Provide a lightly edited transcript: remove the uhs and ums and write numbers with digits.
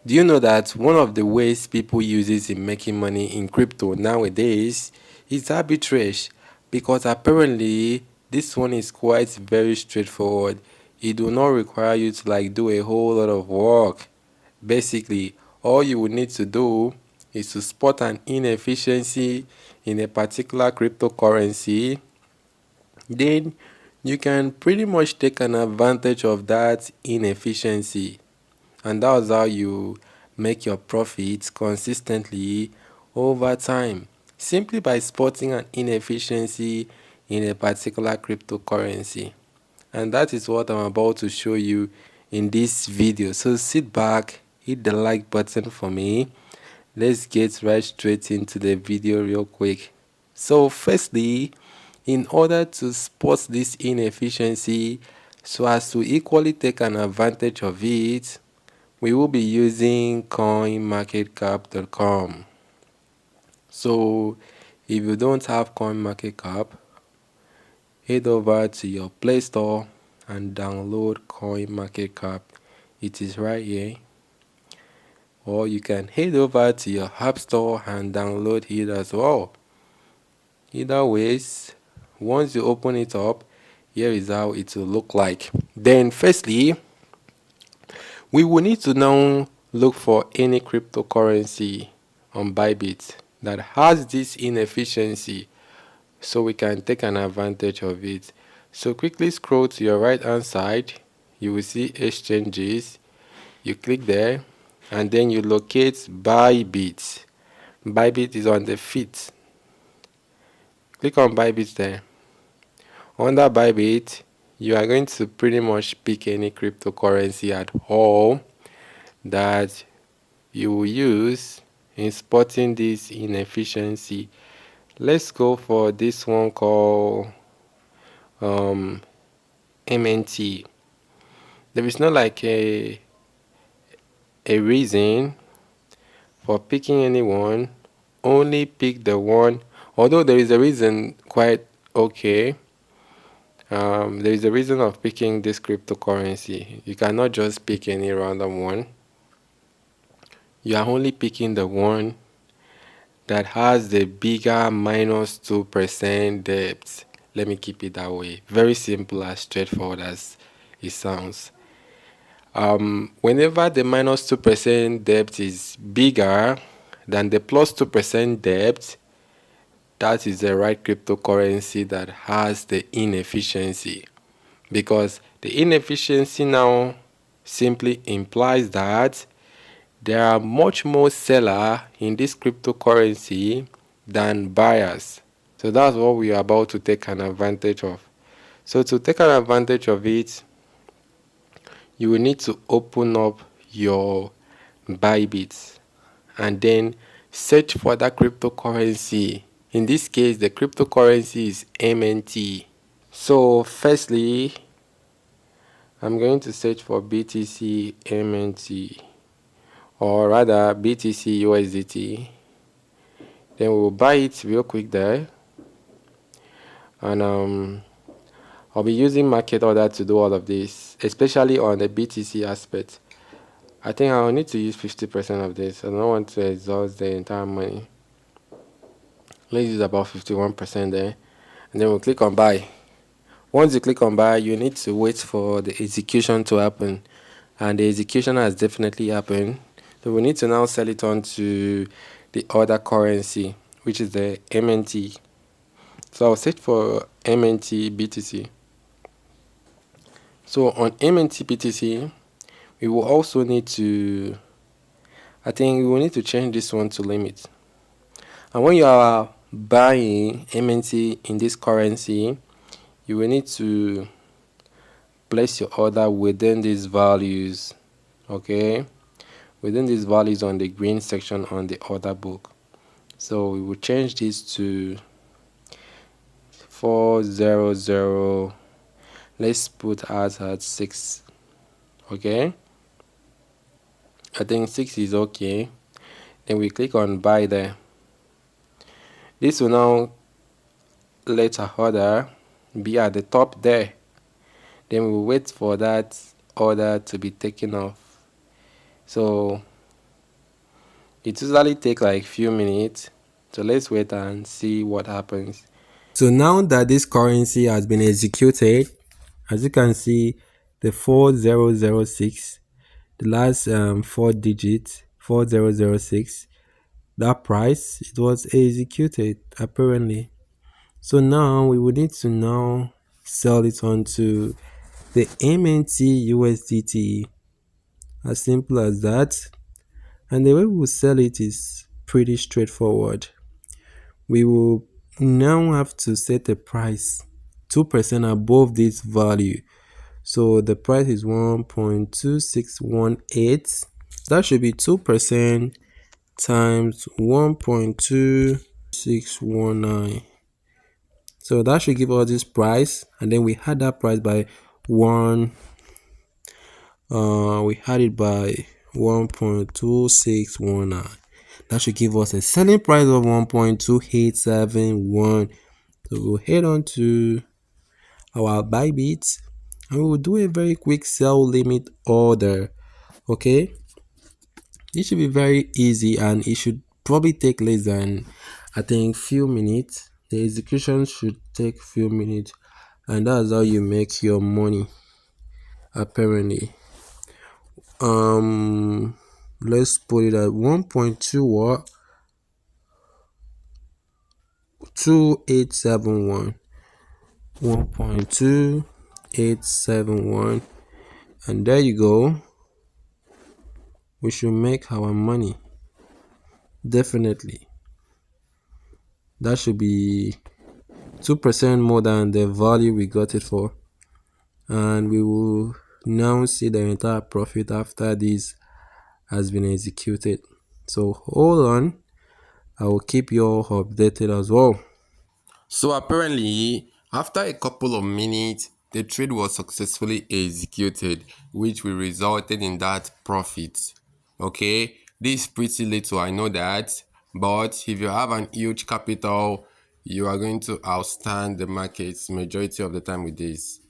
Do you know that one of the ways people use it in making money in crypto nowadays is arbitrage? Because apparently this one is quite very straightforward. It will not require you to do a whole lot of work. Basically, all you will need to do is to spot an inefficiency in a particular cryptocurrency. Then you can pretty much take an advantage of that inefficiency, and that's how you make your profits consistently over time, simply by spotting an inefficiency in a particular cryptocurrency. And that is what I'm about to show you in this video. So sit back, hit the like button for me. Let's get right straight into the video real quick. So firstly, in order to spot this inefficiency so as to equally take an advantage of it, we will be using coinmarketcap.com. So if you don't have coinmarketcap, head over to your Play Store and download coinmarketcap. It is right here. Or you can head over to your App Store and download it as well. Either ways, once you open it up, here is how it will look like. Then firstly, we will need to now look for any cryptocurrency on Bybit that has this inefficiency so we can take an advantage of it. So quickly scroll to your right hand side, you will see exchanges. You click there and then you locate Bybit. Bybit is on the feet. Click on Bybit there. Under Bybit, you are going to pretty much pick any cryptocurrency at all that you will use in spotting this inefficiency. Let's go for this one called MNT. There is not a reason for picking anyone. Only pick the one, although there is a reason quite okay. There is a reason of picking this cryptocurrency. You cannot just pick any random one. You are only picking the one that has the bigger -2% debt. Let me keep it that way. Very simple, as straightforward as it sounds. Whenever the -2% debt is bigger than the +2% debt, that is the right cryptocurrency that has the inefficiency. Because the inefficiency now simply implies that there are much more sellers in this cryptocurrency than buyers. So that's what we are about to take an advantage of. So to take an advantage of it, you will need to open up your Bybit and then search for that cryptocurrency. In this case, the cryptocurrency is MNT. So firstly, I'm going to search for BTC MNT, or rather BTC USDT. Then we'll buy it real quick there, and I'll be using market order to do all of this, especially on the BTC aspect. I think I'll need to use 50% of this. I don't want to exhaust the entire money. Let's use about 51% there, and then we'll click on buy. Once you click on buy, you need to wait for the execution to happen, and the execution has definitely happened. So we need to now sell it on to the other currency, which is the MNT. So I'll search for MNT BTC. So on MNT BTC, we will also need to, I think we will need to change this one to limit. And when you are buying MNT in this currency, you will need to place your order within these values, okay? Within these values on the green section on the order book. So we will change this to 400. Let's put ours at 6. Okay, I think 6 is okay. Then we click on buy there. This will now let our order be at the top there. Then we will wait for that order to be taken off. So It usually take like few minutes. So let's wait and see what happens. So now that this currency has been executed, as you can see, the 4006, the last four digits, 4006, that price, it was executed apparently. So now we would need to now sell it onto the MNT USDT, as simple as that. And the way we will sell it is pretty straightforward. We will now have to set a price 2% above this value. So the price is 1.2618. That should be 2% times 1.2619. So that should give us this price, and then we had that price by one. We had it by 1.2619. That should give us a selling price of 1.2871. So we'll head on to our Bybit and we will do a very quick sell limit order. Okay, it should be very easy and it should probably take less than, I think, few minutes. The execution should take few minutes, and that's how you make your money apparently. Let's put it at 1.2 what 2871, 1.2871, and there you go. We should make our money. Definitely that should be 2% more than the value we got it for, and we will now see the entire profit after this has been executed. So hold on, I will keep you all updated as well. So apparently, after a couple of minutes, the trade was successfully executed, which will resulted in that profit. Okay, this is pretty little, I know that, but if you have an huge capital, you are going to outstand the markets majority of the time with this.